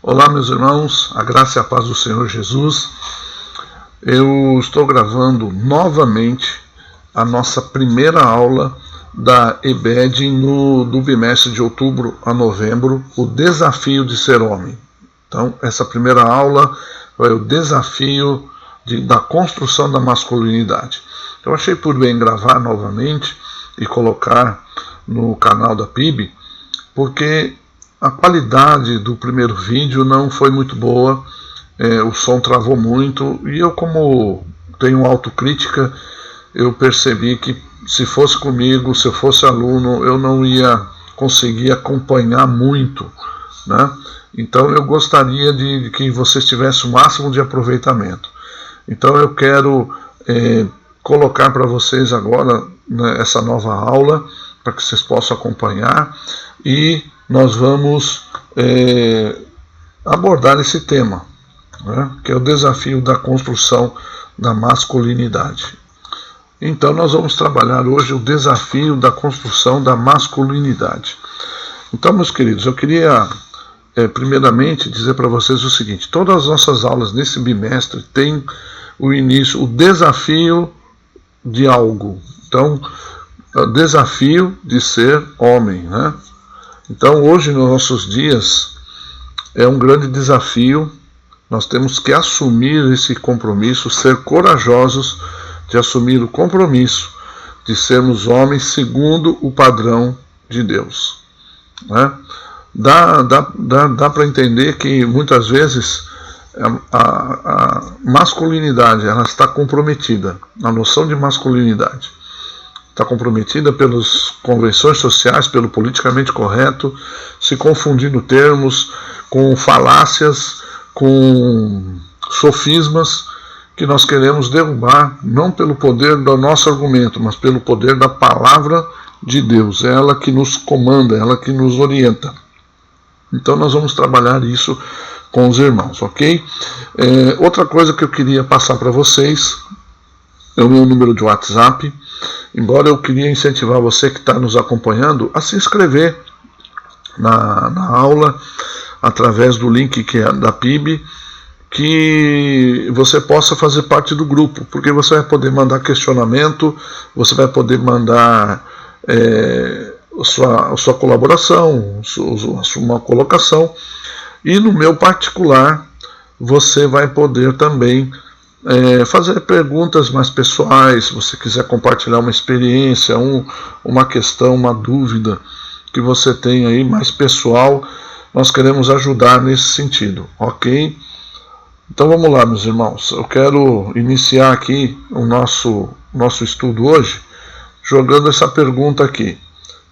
Olá, meus irmãos, a graça e a paz do Senhor Jesus. Eu estou gravando novamente a nossa primeira aula da EBED do bimestre de outubro a novembro, o desafio de ser homem. Então, essa primeira aula é o desafio da construção da masculinidade. Eu achei por bem gravar novamente e colocar no canal da PIB, porque a qualidade do primeiro vídeo não foi muito boa, o som travou muito, e eu, como tenho autocrítica, eu percebi que se fosse comigo, se eu fosse aluno, eu não ia conseguir acompanhar muito, né? Então eu gostaria de que vocês tivessem o máximo de aproveitamento. Então eu quero colocar para vocês agora, né, essa nova aula, para que vocês possam acompanhar, e nós vamos abordar esse tema, né, que é o desafio da construção da masculinidade. Então nós vamos trabalhar hoje o desafio da construção da masculinidade. Então, meus queridos, eu queria primeiramente dizer para vocês o seguinte: todas as nossas aulas nesse bimestre têm o início, o desafio de algo. Então, o desafio de ser homem, né? Então, hoje, nos nossos dias, é um grande desafio. Nós temos que assumir esse compromisso, ser corajosos de assumir o compromisso de sermos homens segundo o padrão de Deus, né? Dá para entender que muitas vezes a masculinidade ela está comprometida, a noção de masculinidade está comprometida pelas convenções sociais, pelo politicamente correto, se confundindo termos com falácias, com sofismas que nós queremos derrubar, não pelo poder do nosso argumento, mas pelo poder da palavra de Deus. É ela que nos comanda, é ela que nos orienta. Então nós vamos trabalhar isso com os irmãos, ok? Outra coisa que eu queria passar para vocês é o meu número de WhatsApp. Embora eu queria incentivar você que está nos acompanhando a se inscrever na aula através do link que é da PIB, que você possa fazer parte do grupo, porque você vai poder mandar questionamento, você vai poder mandar a sua colaboração, uma colocação, e no meu particular você vai poder também fazer perguntas mais pessoais. Se você quiser compartilhar uma experiência, uma questão, uma dúvida que você tem aí mais pessoal, nós queremos ajudar nesse sentido, ok? Então vamos lá, meus irmãos. Eu quero iniciar aqui o nosso estudo hoje jogando essa pergunta aqui: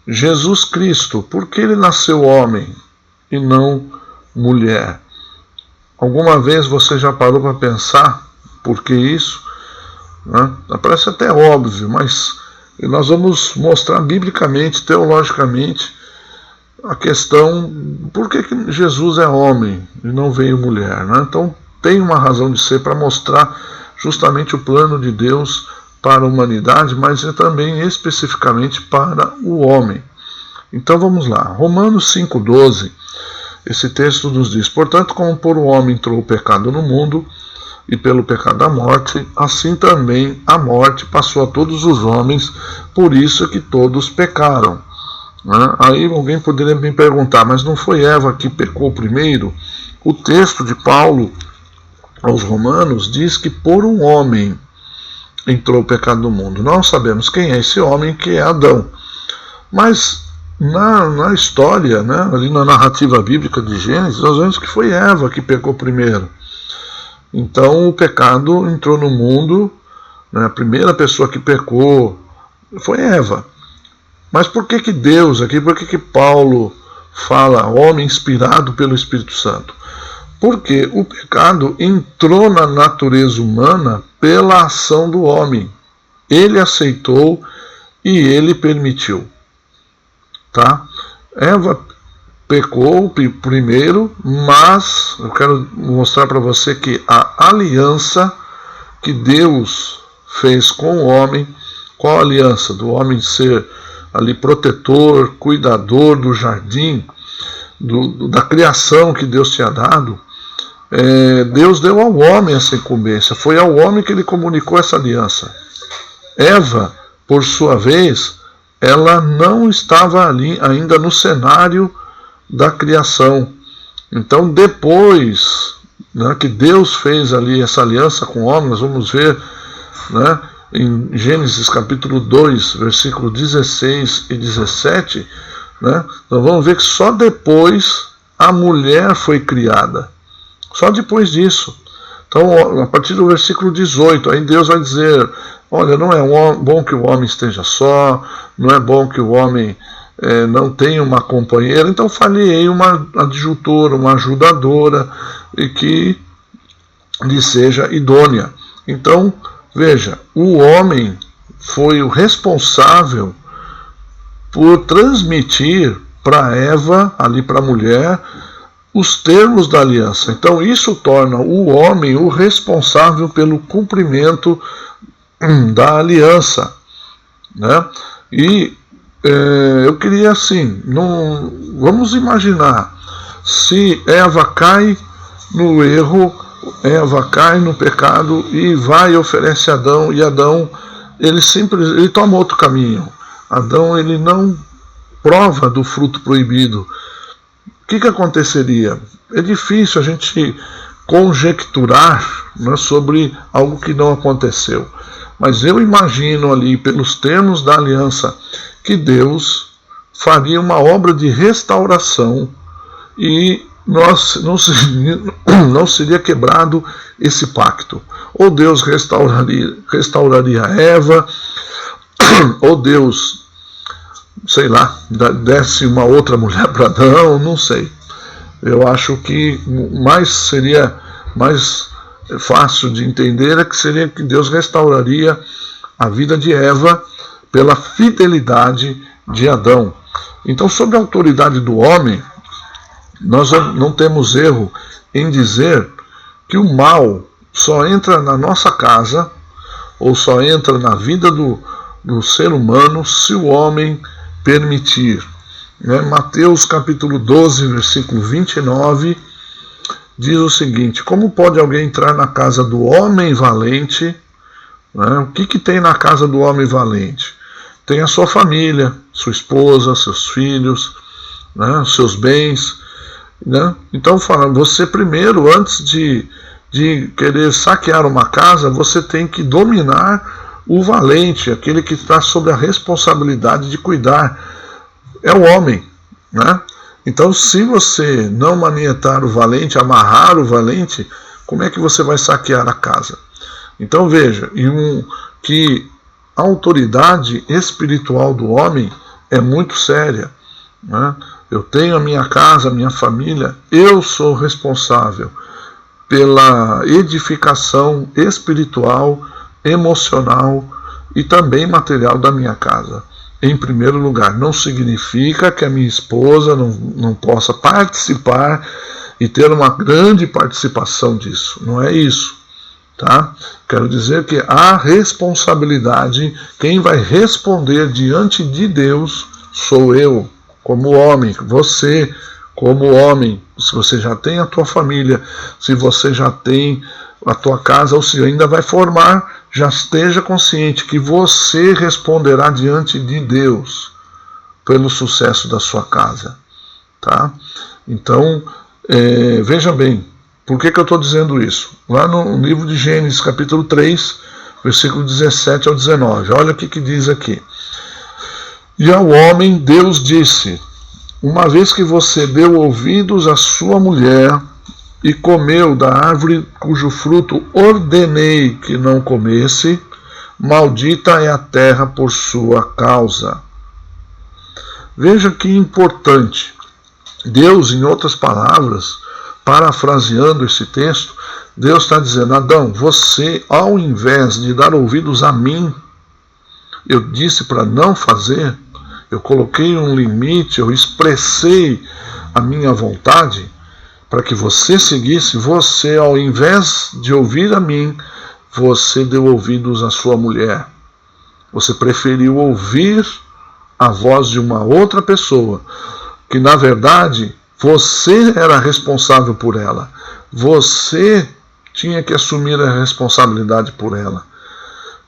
Jesus Cristo, por que ele nasceu homem e não mulher? Alguma vez você já parou para pensar por que isso? Né? Parece até óbvio, mas nós vamos mostrar biblicamente, teologicamente, a questão por que Jesus é homem e não veio mulher, né? Então tem uma razão de ser para mostrar justamente o plano de Deus para a humanidade, mas também especificamente para o homem. Então vamos lá, Romanos 5,12, esse texto nos diz: portanto, como por um homem entrou o pecado no mundo, e pelo pecado a morte, assim também a morte passou a todos os homens, por isso que todos pecaram. Aí alguém poderia me perguntar: mas não foi Eva que pecou primeiro? O texto de Paulo aos Romanos diz que por um homem entrou o pecado no mundo. Nós sabemos quem é esse homem, que é Adão. Mas na história, né, ali na narrativa bíblica de Gênesis, nós vemos que foi Eva que pecou primeiro. Então o pecado entrou no mundo, né, a primeira pessoa que pecou foi Eva. Mas por que Deus aqui, por que Paulo fala homem inspirado pelo Espírito Santo? Porque o pecado entrou na natureza humana pela ação do homem. Ele aceitou e ele permitiu. Tá? Eva pecou primeiro, mas eu quero mostrar para você que a aliança que Deus fez com o homem, qual a aliança? Do homem ser ali protetor, cuidador do jardim, da criação que Deus tinha dado, Deus deu ao homem essa incumbência. Foi ao homem que ele comunicou essa aliança. Eva, por sua vez, ela não estava ali ainda no cenário da criação. Então, depois, né, que Deus fez ali essa aliança com o homem, nós vamos ver, né, em Gênesis capítulo 2, versículo 16 e 17, né, nós vamos ver que só depois a mulher foi criada. Só depois disso. Então, a partir do versículo 18, aí Deus vai dizer: olha, não é bom que o homem esteja só, não é bom que o homem não tenha uma companheira, então falei uma adjutora, uma ajudadora, e que lhe seja idônea. Então, veja, o homem foi o responsável por transmitir para Eva, ali para a mulher, os termos da aliança. Então isso torna o homem o responsável pelo cumprimento da aliança, né? E eu queria assim, vamos imaginar se Eva cai no erro, Eva cai no pecado e vai e oferece a Adão, e Adão ele toma outro caminho. Adão ele não prova do fruto proibido. O que aconteceria? É difícil a gente conjecturar, né, sobre algo que não aconteceu. Mas eu imagino ali, pelos termos da aliança, que Deus faria uma obra de restauração e não seria quebrado esse pacto. Ou Deus restauraria Eva, ou Deus, sei lá, desse uma outra mulher para Adão, não sei. Eu acho que seria mais fácil de entender seria que Deus restauraria a vida de Eva pela fidelidade de Adão. Então, sob a autoridade do homem, nós não temos erro em dizer que o mal só entra na nossa casa, ou só entra na vida do ser humano, se o homem permitir. Mateus capítulo 12, versículo 29, diz o seguinte: como pode alguém entrar na casa do homem valente? O que tem na casa do homem valente? Tem a sua família, sua esposa, seus filhos, seus bens. Então, você primeiro, antes de querer saquear uma casa, você tem que dominar o valente, aquele que está sob a responsabilidade de cuidar. É o homem, Então, se você não manietar o valente, amarrar o valente, como é que você vai saquear a casa? Então veja, que a autoridade espiritual do homem é muito séria. Eu tenho a minha casa, a minha família, eu sou responsável pela edificação espiritual, emocional e também material da minha casa. Em primeiro lugar, não significa que a minha esposa não possa participar e ter uma grande participação disso. Não é isso, tá? Quero dizer que a responsabilidade, quem vai responder diante de Deus sou eu, como homem, você, como homem. Se você já tem a tua família, se você já tem a tua casa, ou se ainda vai formar, já esteja consciente que você responderá diante de Deus pelo sucesso da sua casa, tá? Então, veja bem, por que eu estou dizendo isso? Lá no livro de Gênesis, capítulo 3, versículo 17 ao 19, olha o que diz aqui. E ao homem Deus disse: uma vez que você deu ouvidos à sua mulher e comeu da árvore cujo fruto ordenei que não comesse, maldita é a terra por sua causa. Veja que importante. Deus, em outras palavras, parafraseando esse texto, Deus está dizendo: Adão, você, ao invés de dar ouvidos a mim, eu disse para não fazer, eu coloquei um limite, eu expressei a minha vontade para que você seguisse. Você, ao invés de ouvir a mim, você deu ouvidos à sua mulher. Você preferiu ouvir a voz de uma outra pessoa, que na verdade Você era responsável por ela. Você tinha que assumir a responsabilidade por ela.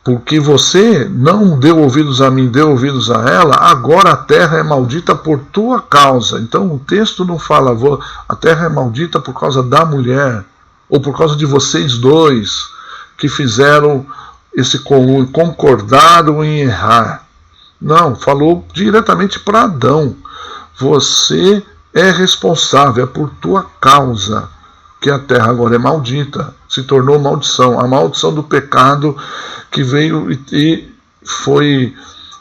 Porque você não deu ouvidos a mim, deu ouvidos a ela, agora a terra é maldita por tua causa. Então o texto não fala, a terra é maldita por causa da mulher, ou por causa de vocês dois, que fizeram esse concordaram em errar. Não, falou diretamente para Adão. Você é responsável, é por tua causa que a terra agora é maldita, se tornou maldição, a maldição do pecado que veio e foi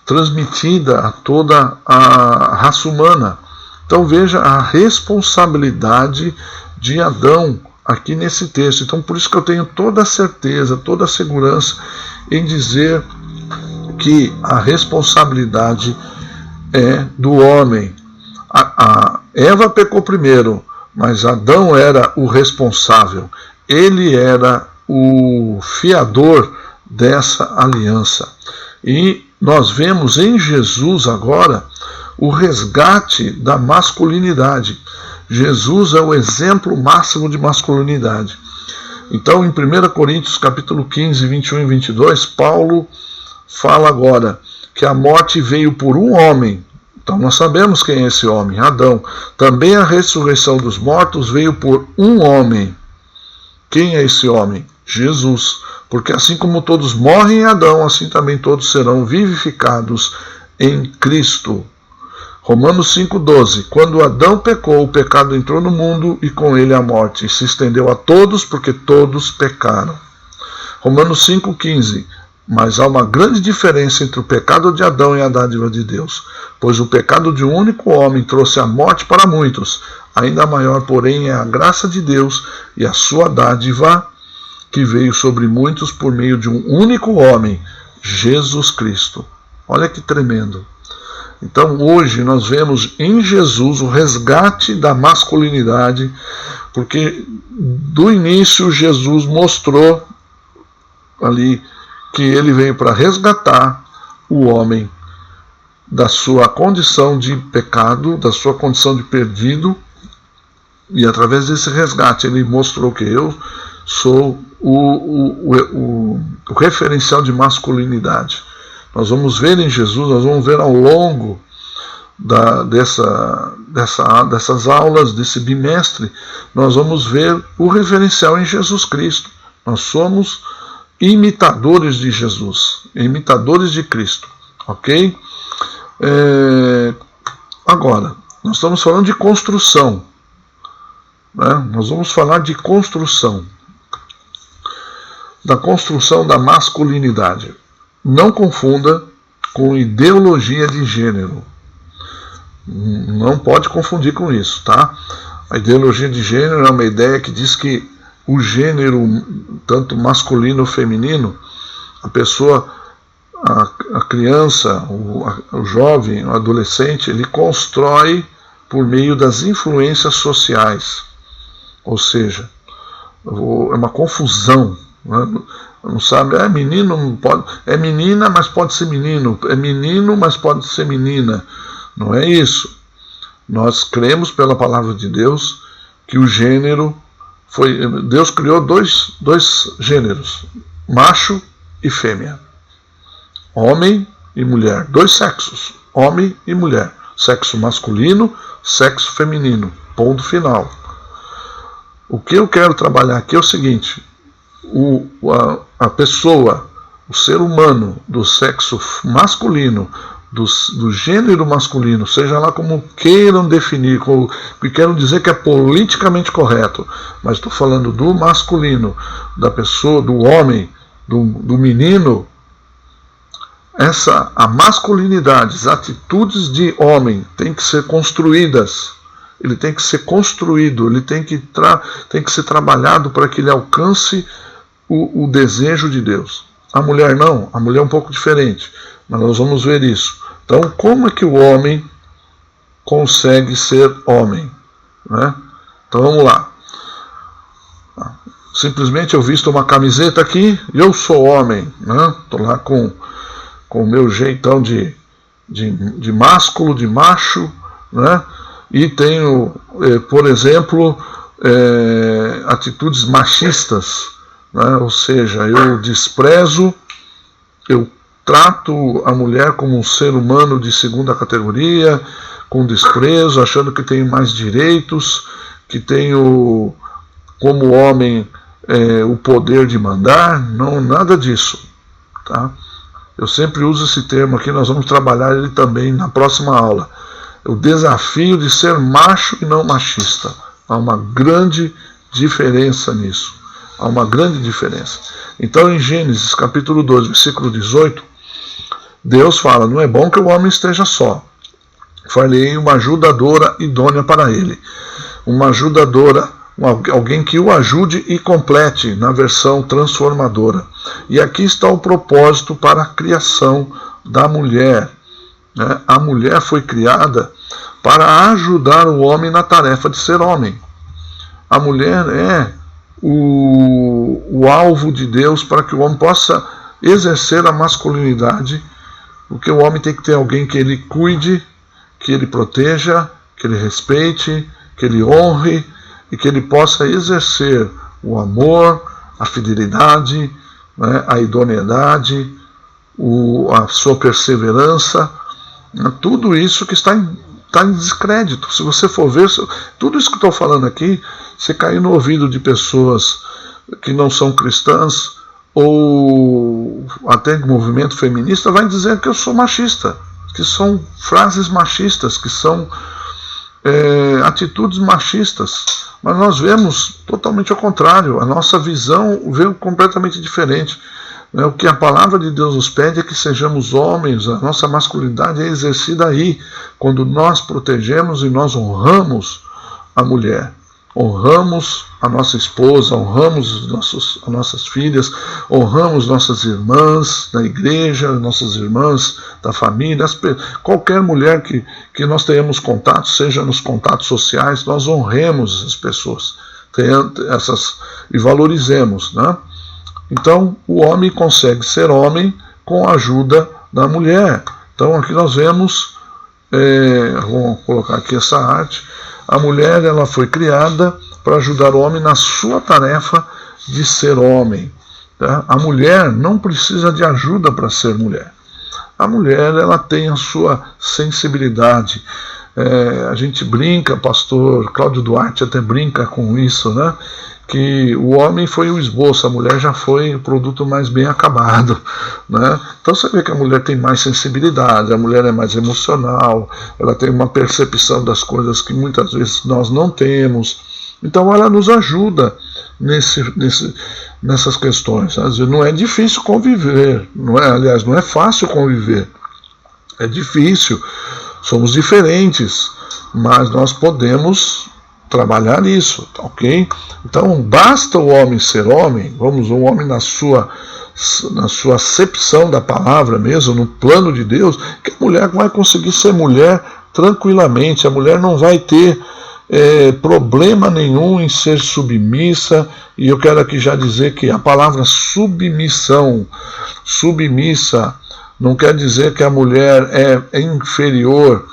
transmitida a toda a raça humana. Então veja a responsabilidade de Adão aqui nesse texto. Então por isso que eu tenho toda a certeza, toda a segurança em dizer que a responsabilidade é do homem. A Eva pecou primeiro, mas Adão era o responsável. Ele era o fiador dessa aliança. E nós vemos em Jesus agora o resgate da masculinidade. Jesus é o exemplo máximo de masculinidade. Então, em 1 Coríntios capítulo 15, 21 e 22, Paulo fala agora que a morte veio por um homem. Então nós sabemos quem é esse homem, Adão. Também a ressurreição dos mortos veio por um homem. Quem é esse homem? Jesus. Porque assim como todos morrem em Adão, assim também todos serão vivificados em Cristo. Romanos 5,12. Quando Adão pecou, o pecado entrou no mundo e com ele a morte. E se estendeu a todos, porque todos pecaram. Romanos 5,15. Mas há uma grande diferença entre o pecado de Adão e a dádiva de Deus, pois o pecado de um único homem trouxe a morte para muitos, ainda maior, porém, é a graça de Deus e a sua dádiva, que veio sobre muitos por meio de um único homem, Jesus Cristo. Olha que tremendo. Então hoje nós vemos em Jesus o resgate da masculinidade, porque do início Jesus mostrou ali que ele veio para resgatar o homem da sua condição de pecado, da sua condição de perdido, e através desse resgate ele mostrou que eu sou o referencial de masculinidade. Nós vamos ver em Jesus, nós vamos ver ao longo dessas aulas, desse bimestre, nós vamos ver o referencial em Jesus Cristo. Nós somos imitadores de Jesus, imitadores de Cristo, ok? Agora, nós estamos falando de construção, né? Nós vamos falar de construção, da construção da masculinidade. Não confunda com ideologia de gênero, não pode confundir com isso, tá? A ideologia de gênero é uma ideia que diz que o gênero, tanto masculino ou feminino, a pessoa, a criança, o jovem, o adolescente, ele constrói por meio das influências sociais. Ou seja, é uma confusão. Né? Não sabe, menino, não pode, é menina, mas pode ser menino, é menino, mas pode ser menina. Não é isso. Nós cremos pela palavra de Deus que o gênero Deus criou dois gêneros, macho e fêmea, homem e mulher, dois sexos, homem e mulher, sexo masculino, sexo feminino, ponto final. O que eu quero trabalhar aqui é o seguinte: a pessoa, o ser humano do sexo masculino, do gênero masculino, seja lá como queiram definir, que queiram dizer que é politicamente correto, mas estou falando do masculino, da pessoa, do homem, do menino, a masculinidade, as atitudes de homem têm que ser construídas, ele tem que ser construído, ele tem que ser trabalhado para que ele alcance o desejo de Deus. A mulher não, a mulher é um pouco diferente, mas nós vamos ver isso. Então, como é que o homem consegue ser homem? Né? Então, vamos lá. Simplesmente eu visto uma camiseta aqui e eu sou homem. Estou lá com o meu jeitão de másculo, de macho, né? e tenho, por exemplo, atitudes machistas, né? Ou seja, eu desprezo, eu trato a mulher como um ser humano de segunda categoria, com desprezo, achando que tenho mais direitos, que tenho como homem o poder de mandar. Não, nada disso, tá? Eu sempre uso esse termo aqui, nós vamos trabalhar ele também na próxima aula. O desafio de ser macho e não machista. Há uma grande diferença nisso. Há uma grande diferença. Então, em Gênesis capítulo 2, versículo 18, Deus fala: não é bom que o homem esteja só. Farei uma ajudadora idônea para ele. Uma ajudadora, alguém que o ajude e complete, na versão transformadora. E aqui está o propósito para a criação da mulher. A mulher foi criada para ajudar o homem na tarefa de ser homem. A mulher é o alvo de Deus para que o homem possa exercer a masculinidade, porque o homem tem que ter alguém que ele cuide, que ele proteja, que ele respeite, que ele honre e que ele possa exercer o amor, a fidelidade, né, a idoneidade, a sua perseverança, tudo isso que está em descrédito. Se você for ver, tudo isso que estou falando aqui, você cair no ouvido de pessoas que não são cristãs ou até de movimento feminista, vai dizer que eu sou machista, que são frases machistas, que são atitudes machistas. Mas nós vemos totalmente ao contrário, a nossa visão veio completamente diferente. O que a palavra de Deus nos pede é que sejamos homens, a nossa masculinidade é exercida aí, quando nós protegemos e nós honramos a mulher, honramos a nossa esposa, honramos as nossas filhas, honramos nossas irmãs da igreja, nossas irmãs da família, qualquer mulher que nós tenhamos contato, seja nos contatos sociais, nós honremos essas pessoas e valorizemos, né? Então, o homem consegue ser homem com a ajuda da mulher. Então, aqui nós vemos, vamos colocar aqui essa arte, a mulher ela foi criada para ajudar o homem na sua tarefa de ser homem. Tá? A mulher não precisa de ajuda para ser mulher. A mulher ela tem a sua sensibilidade. A gente brinca, pastor Cláudio Duarte até brinca com isso, né? Que o homem foi o esboço, a mulher já foi o produto mais bem acabado, né? Então você vê que a mulher tem mais sensibilidade, a mulher é mais emocional, ela tem uma percepção das coisas que muitas vezes nós não temos. Então ela nos ajuda nessas questões. Às vezes não é difícil conviver, aliás, não é fácil conviver, é difícil, somos diferentes, mas nós podemos trabalhar isso, ok? Então basta o homem ser homem, o homem na sua acepção da palavra mesmo, no plano de Deus, que a mulher vai conseguir ser mulher tranquilamente, a mulher não vai ter problema nenhum em ser submissa. E eu quero aqui já dizer que a palavra submissa não quer dizer que a mulher é inferior.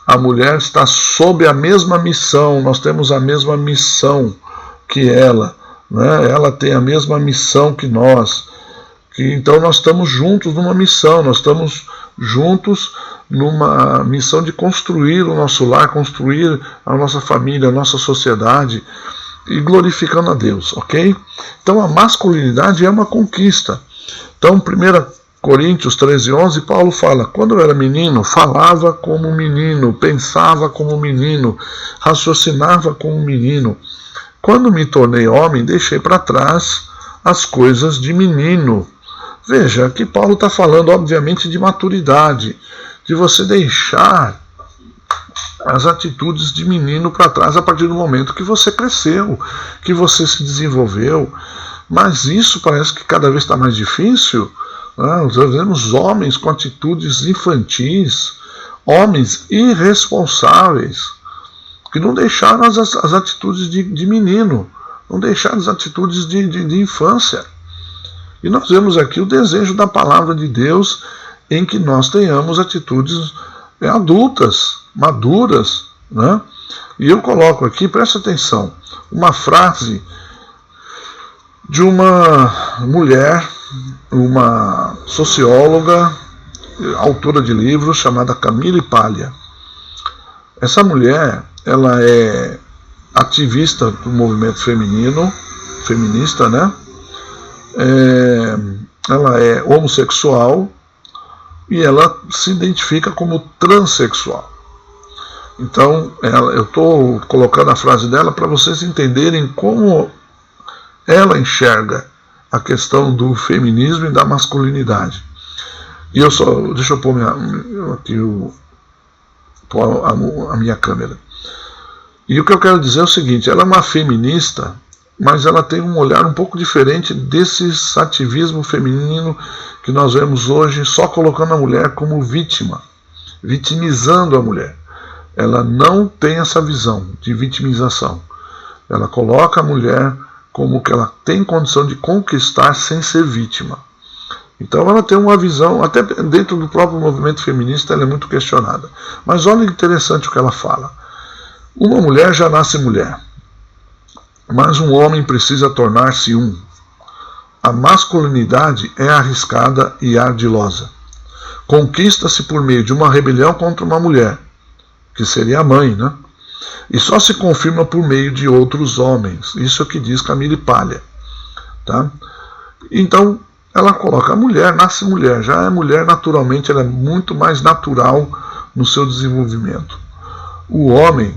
A mulher está sob a mesma missão, nós temos a mesma missão que ela, né? Ela tem a mesma missão que nós. Então nós estamos juntos numa missão, nós estamos juntos numa missão de construir o nosso lar, construir a nossa família, a nossa sociedade, e glorificando a Deus, ok? Então a masculinidade é uma conquista. Então 1 Coríntios 13:11, Paulo fala: quando eu era menino, falava como menino, pensava como menino, raciocinava como menino. Quando me tornei homem, deixei para trás as coisas de menino. Veja, aqui Paulo está falando, obviamente, de maturidade, de você deixar as atitudes de menino para trás a partir do momento que você cresceu, que você se desenvolveu. Mas isso parece que cada vez está mais difícil. Nós vemos homens com atitudes infantis, homens irresponsáveis, que não deixaram as atitudes de menino, não deixaram as atitudes de infância. E nós vemos aqui o desejo da palavra de Deus em que nós tenhamos atitudes adultas, maduras, né? E eu coloco aqui, presta atenção, uma frase de uma mulher, uma socióloga, autora de livros, chamada Camille Paglia. Essa mulher, ela é ativista do movimento feminista, né? Ela é homossexual e ela se identifica como transexual. Então, eu estou colocando a frase dela para vocês entenderem como ela enxerga a questão do feminismo e da masculinidade. E deixa eu pôr a minha câmera. E o que eu quero dizer é o seguinte: ela é uma feminista, mas ela tem um olhar um pouco diferente desse ativismo feminino que nós vemos hoje, só colocando a mulher como vítima, vitimizando a mulher. Ela não tem essa visão de vitimização. Ela coloca a mulher como que ela tem condição de conquistar sem ser vítima. Então ela tem uma visão, até dentro do próprio movimento feminista, ela é muito questionada. Mas olha que interessante o que ela fala. Uma mulher já nasce mulher, mas um homem precisa tornar-se um. A masculinidade é arriscada e ardilosa. Conquista-se por meio de uma rebelião contra uma mulher, que seria a mãe, né? E só se confirma por meio de outros homens. Isso é o que diz Camille Paglia. Tá? Então, ela coloca a mulher, nasce mulher, já é mulher naturalmente, ela é muito mais natural no seu desenvolvimento. O homem,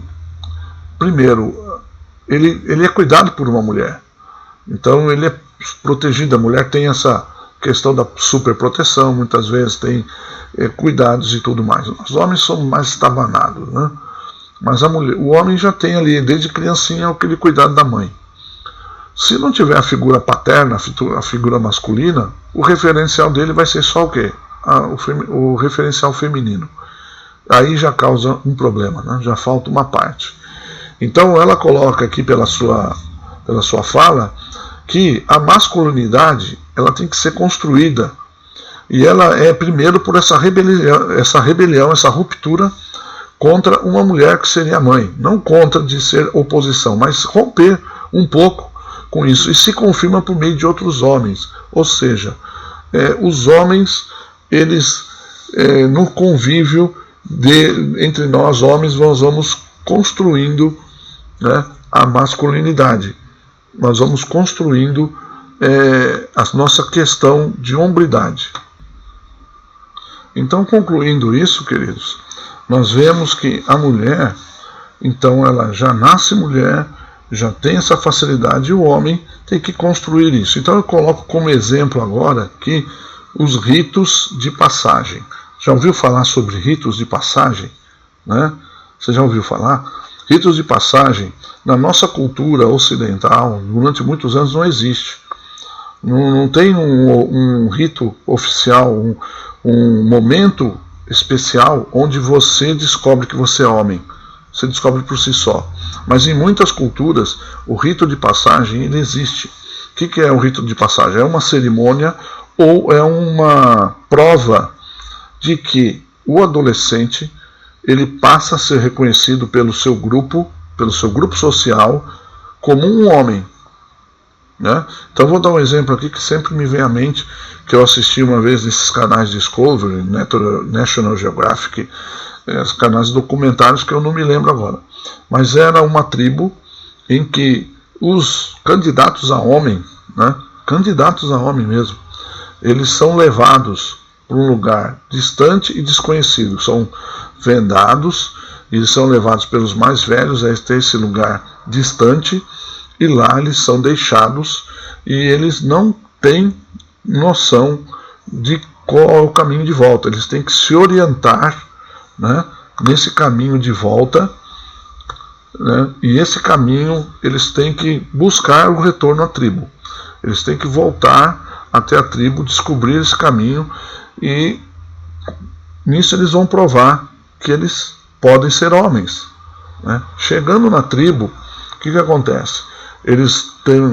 primeiro, ele é cuidado por uma mulher. Então, ele é protegido. A mulher tem essa questão da superproteção, muitas vezes tem cuidados e tudo mais. Os homens são mais estabanados, né? Mas o homem já tem ali, desde criancinha, aquele cuidado da mãe. Se não tiver a figura paterna, a figura masculina, o referencial dele vai ser só o quê? O referencial feminino. Aí já causa um problema, né? Já falta uma parte. Então ela coloca aqui pela sua fala que a masculinidade ela tem que ser construída. E ela é primeiro por essa rebelião, essa ruptura contra uma mulher que seria a mãe. Não contra de ser oposição, mas romper um pouco com isso. E se confirma por meio de outros homens. Ou seja, os homens, eles no convívio entre nós homens, nós vamos construindo, né, a masculinidade. Nós vamos construindo a nossa questão de hombridade. Então, concluindo isso, queridos, nós vemos que a mulher, então, ela já nasce mulher, já tem essa facilidade, e o homem tem que construir isso. Então eu coloco como exemplo agora aqui os ritos de passagem. Já ouviu falar sobre ritos de passagem? Né? Você já ouviu falar? Ritos de passagem, na nossa cultura ocidental, durante muitos anos não existe. Não tem um rito oficial, um momento especial onde você descobre que você é homem. Você descobre por si só. Mas em muitas culturas, o rito de passagem ele existe. O que é o rito de passagem? É uma cerimônia ou é uma prova de que o adolescente ele passa a ser reconhecido pelo seu grupo social, como um homem. Né? Então vou dar um exemplo aqui que sempre me vem à mente, que eu assisti uma vez nesses canais Discovery, National Geographic, canais documentários que eu não me lembro agora. Mas era uma tribo em que os candidatos a homem, né, candidatos a homem mesmo, eles são levados para um lugar distante e desconhecido. São vendados, eles são levados pelos mais velhos a esse lugar distante, e lá eles são deixados e eles não têm noção de qual é o caminho de volta. Eles têm que se orientar, né, nesse caminho de volta, né, e esse caminho eles têm que buscar o retorno à tribo. Eles têm que voltar até a tribo, descobrir esse caminho, e nisso eles vão provar que eles podem ser homens. Né? Chegando na tribo, o que acontece? Eles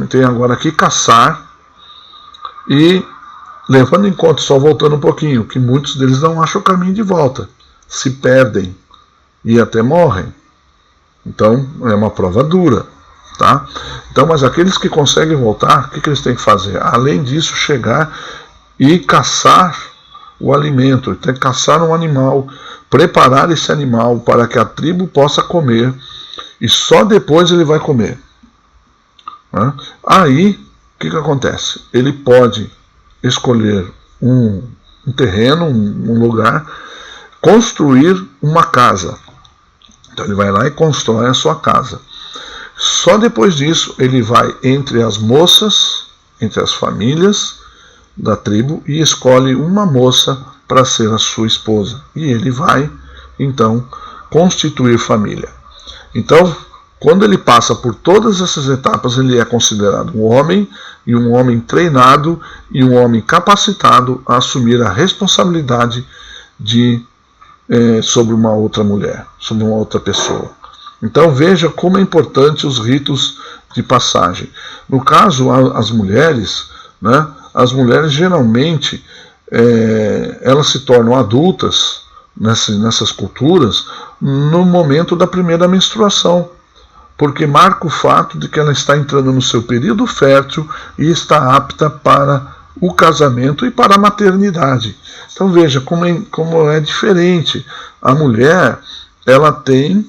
têm agora que caçar, e levando em conta, só voltando um pouquinho, que muitos deles não acham o caminho de volta, se perdem e até morrem. Então é uma prova dura, tá? Então, mas aqueles que conseguem voltar, o que eles têm que fazer? Além disso, chegar e caçar o alimento, tem que caçar um animal, preparar esse animal para que a tribo possa comer, e só depois ele vai comer. Né? Aí, o que acontece? Ele pode escolher um terreno, um lugar, construir uma casa. Então ele vai lá e constrói a sua casa. Só depois disso ele vai entre as moças, entre as famílias da tribo, e escolhe uma moça para ser a sua esposa. E ele vai, então, constituir família. Então, quando ele passa por todas essas etapas, ele é considerado um homem, e um homem treinado, e um homem capacitado a assumir a responsabilidade sobre uma outra mulher, sobre uma outra pessoa. Então veja como é importante os ritos de passagem. No caso, as mulheres, né, as mulheres geralmente elas se tornam adultas nessas culturas no momento da primeira menstruação, porque marca o fato de que ela está entrando no seu período fértil e está apta para o casamento e para a maternidade. Então veja como é diferente. A mulher, ela tem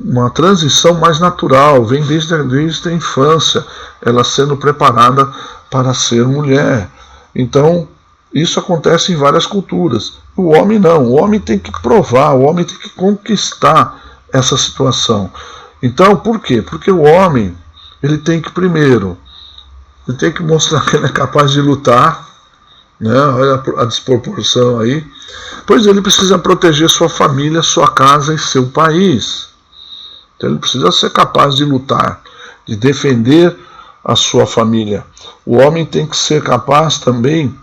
uma transição mais natural, vem desde a infância, ela sendo preparada para ser mulher. Então isso acontece em várias culturas. O homem não, o homem tem que provar, o homem tem que conquistar essa situação. Então, por quê? Porque o homem, ele tem que primeiro, ele tem que mostrar que ele é capaz de lutar, né? Olha a desproporção aí. Pois ele precisa proteger sua família, sua casa e seu país. Então ele precisa ser capaz de lutar, de defender a sua família. O homem tem que ser capaz também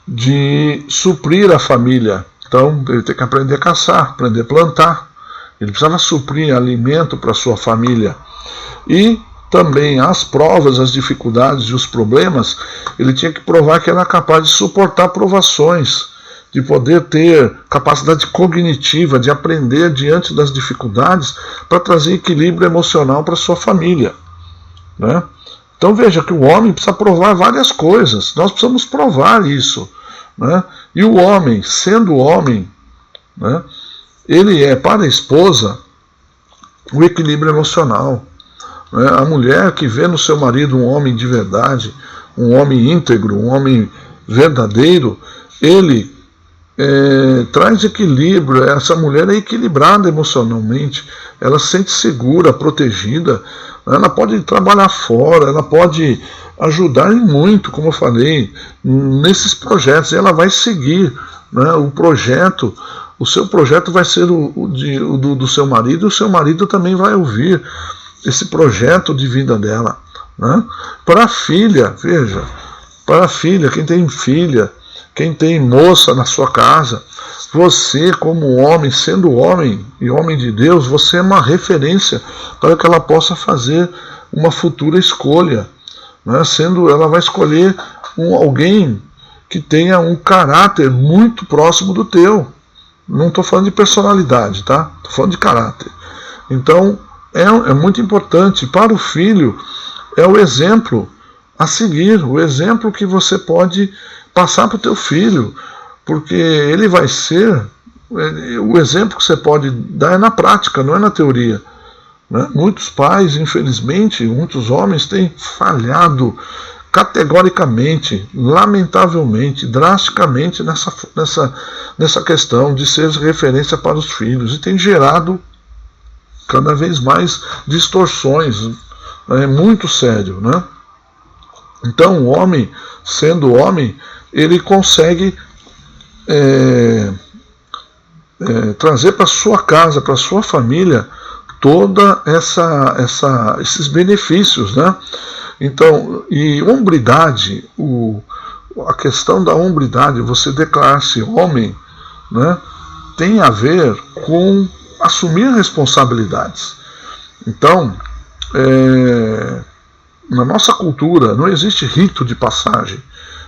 de suprir a família. Então ele tem que aprender a caçar, aprender a plantar. Ele precisava suprir alimento para a sua família. E também as provas, as dificuldades e os problemas, ele tinha que provar que era capaz de suportar provações, de poder ter capacidade cognitiva, de aprender diante das dificuldades para trazer equilíbrio emocional para a sua família. Né? Então veja que o homem precisa provar várias coisas, nós precisamos provar isso. Né? E o homem, sendo homem, né, ele é para a esposa o equilíbrio emocional. Né? A mulher que vê no seu marido um homem de verdade, um homem íntegro, um homem verdadeiro, ele traz equilíbrio. Essa mulher é equilibrada emocionalmente, ela se sente segura, protegida, ela pode trabalhar fora, ela pode ajudar em muito, como eu falei, nesses projetos, e ela vai seguir, né, o projeto. O seu projeto vai ser do seu marido, e o seu marido também vai ouvir esse projeto de vida dela. Né? Para a filha, veja, para a filha, quem tem filha, quem tem moça na sua casa, você como homem, sendo homem e homem de Deus, você é uma referência para que ela possa fazer uma futura escolha. Né? Ela vai escolher alguém que tenha um caráter muito próximo do teu. Não estou falando de personalidade, tá? Estou falando de caráter. Então, é muito importante. Para o filho, é o exemplo a seguir, o exemplo que você pode passar para o teu filho, porque ele vai ser, o exemplo que você pode dar é na prática, não é na teoria. Né? Muitos pais, infelizmente, muitos homens têm falhado categoricamente, lamentavelmente, drasticamente nessa questão de ser referência para os filhos, e tem gerado cada vez mais distorções. É muito sério, né? Então o homem, sendo homem, ele consegue trazer para sua casa, para sua família, toda esses benefícios, né? Então, e hombridade, a questão da hombridade, você declarar-se homem, né, tem a ver com assumir responsabilidades. Então, na nossa cultura não existe rito de passagem.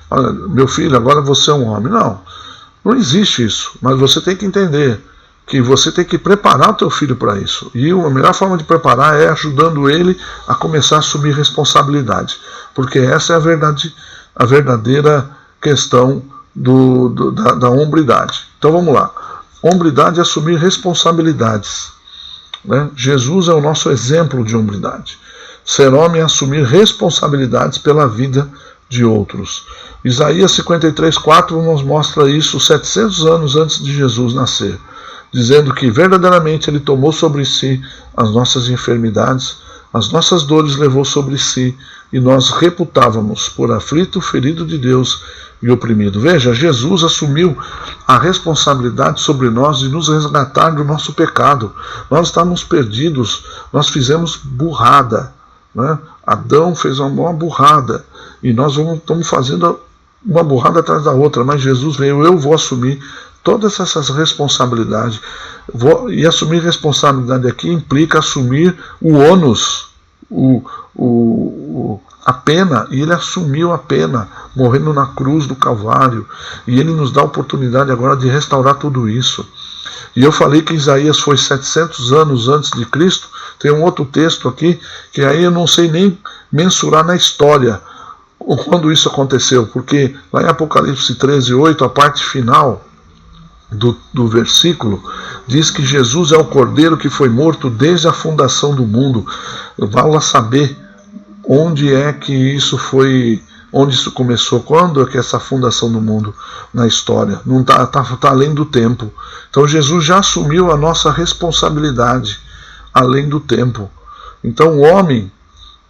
Olha, meu filho, agora você é um homem. Não existe isso. Mas você tem que entender que você tem que preparar o teu filho para isso. E a melhor forma de preparar é ajudando ele a começar a assumir responsabilidade. Porque essa é a verdadeira questão da hombridade. Então vamos lá. Hombridade é assumir responsabilidades. Né? Jesus é o nosso exemplo de hombridade. Ser homem é assumir responsabilidades pela vida de outros. Isaías 53:4 nos mostra isso 700 anos antes de Jesus nascer, dizendo que verdadeiramente ele tomou sobre si as nossas enfermidades, as nossas dores levou sobre si, e nós reputávamos por aflito, ferido de Deus e oprimido. Veja, Jesus assumiu a responsabilidade sobre nós de nos resgatar do nosso pecado. Nós estávamos perdidos, nós fizemos burrada, né? Adão fez uma burrada, e nós estamos fazendo uma burrada atrás da outra, mas Jesus veio, eu vou assumir todas essas responsabilidades. E assumir responsabilidade aqui implica assumir o ônus, a pena, e ele assumiu a pena, morrendo na cruz do Calvário, e ele nos dá a oportunidade agora de restaurar tudo isso. E eu falei que Isaías foi 700 anos antes de Cristo. Tem um outro texto aqui, que aí eu não sei nem mensurar na história quando isso aconteceu, porque lá em Apocalipse 13:8, a parte final do versículo, diz que Jesus é o Cordeiro que foi morto desde a fundação do mundo. Vá lá saber onde é que isso foi, onde isso começou, quando é que essa fundação do mundo na história. Não tá além do tempo. Então Jesus já assumiu a nossa responsabilidade além do tempo. Então o homem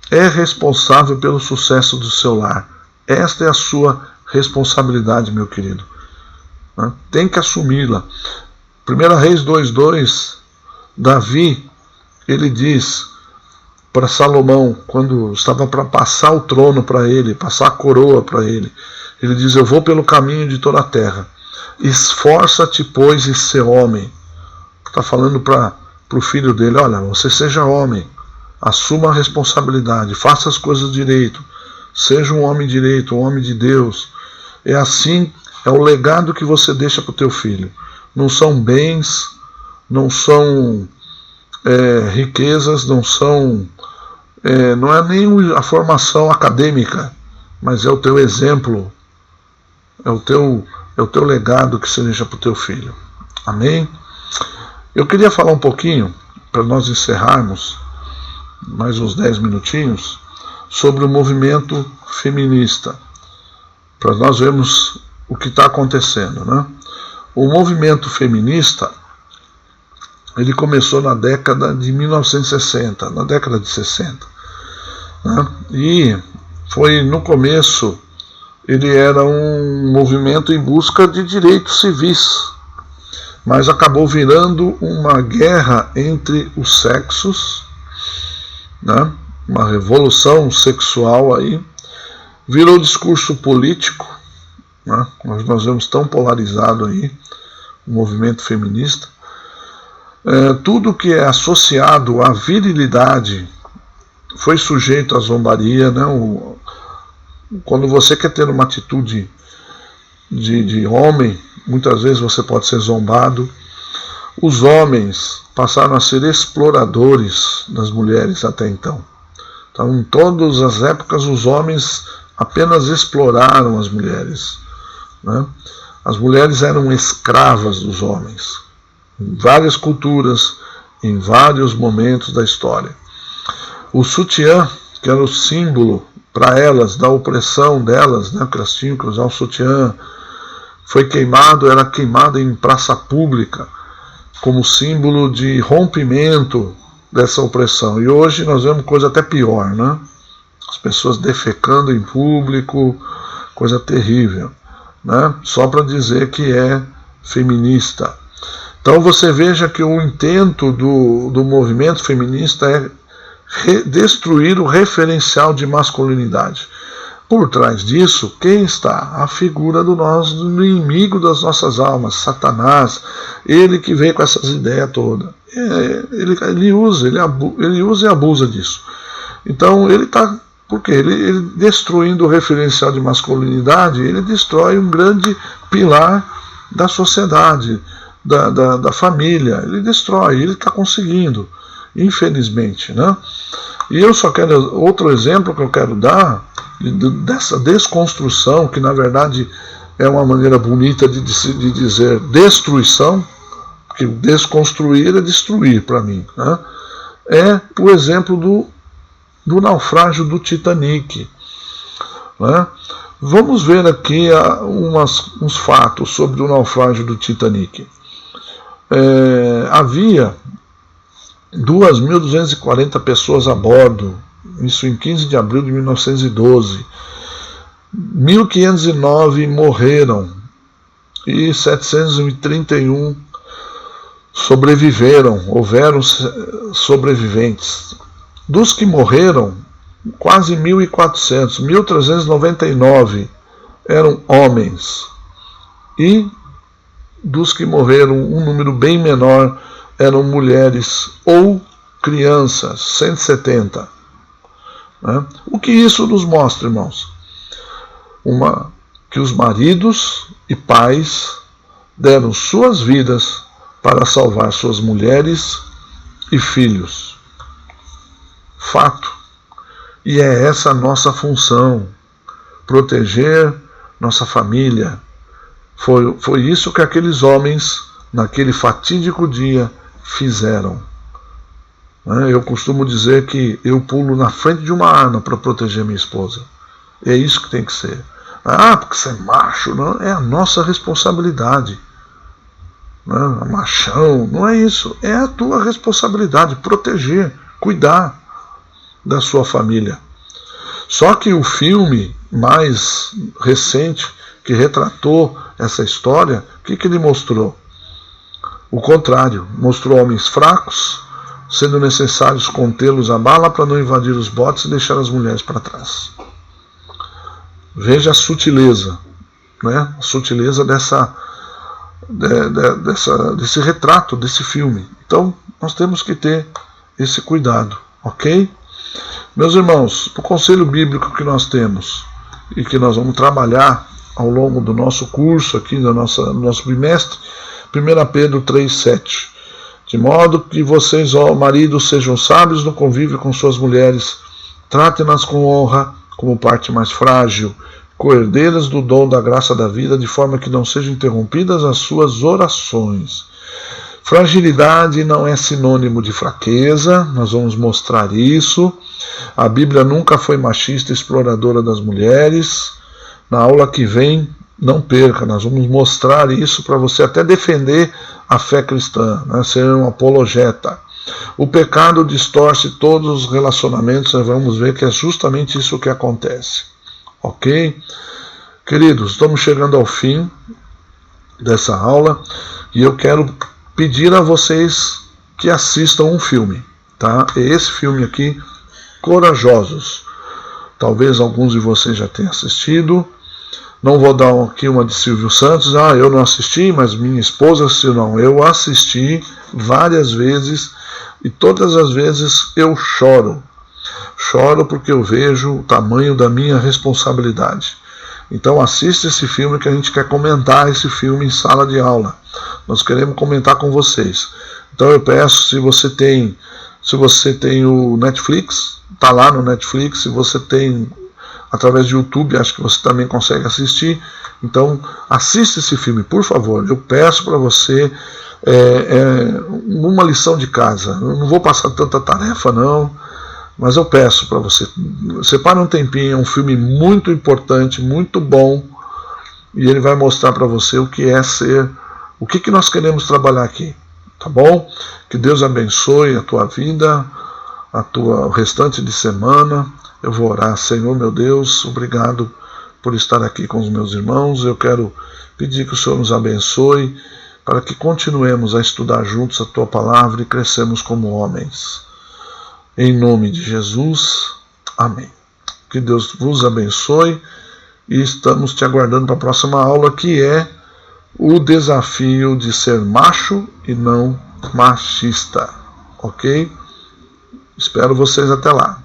é responsável pelo sucesso do seu lar. Esta é a sua responsabilidade, meu querido. Tem que assumi-la. 1 Reis 2:2, Davi, ele diz para Salomão, quando estava para passar o trono para ele, passar a coroa para ele, ele diz: eu vou pelo caminho de toda a terra. Esforça-te, pois, e ser homem. Está falando para o filho dele: olha, você seja homem, assuma a responsabilidade, faça as coisas direito, seja um homem direito, um homem de Deus. É assim, é o legado que você deixa para o teu filho. Não são bens, não são riquezas, não é nem a formação acadêmica, mas é o teu exemplo, é o teu legado que você deixa para o teu filho. Amém? Eu queria falar um pouquinho, para nós encerrarmos, mais uns 10 minutinhos, sobre o movimento feminista, para nós vermos o que está acontecendo, né? O movimento feminista, ele começou na década de 1960, na década de 60, né? E foi, no começo, ele era um movimento em busca de direitos civis, mas acabou virando uma guerra entre os sexos, né? Uma revolução sexual aí, virou discurso político, né? Nós vemos tão polarizado aí o movimento feminista. Tudo que é associado à virilidade foi sujeito à zombaria, né? Quando você quer ter uma atitude de homem, muitas vezes você pode ser zombado. Os homens passaram a ser exploradores das mulheres até então. Então, em todas as épocas, os homens apenas exploraram as mulheres, né? As mulheres eram escravas dos homens, em várias culturas, em vários momentos da história. O sutiã, que era o símbolo para elas da opressão delas, né, que elas tinham que usar o sutiã, foi queimado, era queimado em praça pública, como símbolo de rompimento dessa opressão. E hoje nós vemos coisa até pior, né? As pessoas defecando em público, coisa terrível, né? Só para dizer que é feminista. Então você veja que o intento do movimento feminista é destruir o referencial de masculinidade. Por trás disso, quem está? A figura do inimigo das nossas almas, Satanás, ele que veio com essas ideias todas. Ele usa e abusa disso. Então ele está, porque ele destruindo o referencial de masculinidade, ele destrói um grande pilar da sociedade, da família. Ele destrói, ele está conseguindo, infelizmente, né? E eu só quero, outro exemplo que eu quero dar, dessa desconstrução, que na verdade é uma maneira bonita de dizer destruição, porque desconstruir é destruir para mim, né? É o exemplo do naufrágio do Titanic, né? Vamos ver aqui uns fatos sobre o naufrágio do Titanic. Havia 2.240 pessoas a bordo, isso em 15 de abril de 1912. 1.509 morreram e 731 sobreviveram, houveram sobreviventes. Dos que morreram, quase 1.400, 1.399 eram homens. E dos que morreram, um número bem menor eram mulheres ou crianças, 170. Né? O que isso nos mostra, irmãos? Que os maridos e pais deram suas vidas para salvar suas mulheres e filhos. Fato. E é essa a nossa função, proteger nossa família. Foi isso que aqueles homens, naquele fatídico dia, fizeram. Eu costumo dizer que eu pulo na frente de uma arma para proteger minha esposa. É isso que tem que ser. Porque você é macho, não, é a nossa responsabilidade. Não, machão, não é isso. É a tua responsabilidade, proteger, cuidar da sua família. Só que o filme mais recente, que retratou essa história, o que ele mostrou? O contrário, mostrou homens fracos, sendo necessários contê-los a bala para não invadir os botes e deixar as mulheres para trás. Veja a sutileza, né? A sutileza desse retrato, desse filme. Então, nós temos que ter esse cuidado, ok? Meus irmãos, o conselho bíblico que nós temos e que nós vamos trabalhar ao longo do nosso curso aqui, do nosso bimestre, 1 Pedro 3,7. De modo que vocês, ó maridos, sejam sábios no convívio com suas mulheres, tratem-nas com honra, como parte mais frágil, coerdeiras do dom da graça da vida, de forma que não sejam interrompidas as suas orações. Fragilidade não é sinônimo de fraqueza, nós vamos mostrar isso. A Bíblia nunca foi machista e exploradora das mulheres. Na aula que vem, não perca, nós vamos mostrar isso para você até defender a fé cristã, né, ser um apologeta. O pecado distorce todos os relacionamentos, nós vamos ver que é justamente isso que acontece. Ok? Queridos, estamos chegando ao fim dessa aula e eu quero pedir a vocês que assistam um filme, tá? É esse filme aqui, Corajosos. Talvez alguns de vocês já tenham assistido. Não vou dar aqui uma de Silvio Santos, eu não assisti, mas minha esposa assistiu. Não, eu assisti várias vezes e todas as vezes eu choro. Choro porque eu vejo o tamanho da minha responsabilidade. Então assista esse filme que a gente quer comentar esse filme em sala de aula. Nós queremos comentar com vocês. Então eu peço, se você tem o Netflix, está lá no Netflix, se você tem através do YouTube, acho que você também consegue assistir. Então assista esse filme, por favor. Eu peço para você uma lição de casa. Eu não vou passar tanta tarefa não, mas eu peço para você, separe um tempinho, é um filme muito importante, muito bom, e ele vai mostrar para você o que é ser, o que nós queremos trabalhar aqui, tá bom? Que Deus abençoe a tua vida, o restante de semana. Eu vou orar. Senhor meu Deus, obrigado por estar aqui com os meus irmãos. Eu quero pedir que o Senhor nos abençoe, para que continuemos a estudar juntos a tua palavra e crescemos como homens. Em nome de Jesus, amém. Que Deus vos abençoe e estamos te aguardando para a próxima aula, que é o desafio de ser macho e não machista, ok? Espero vocês até lá.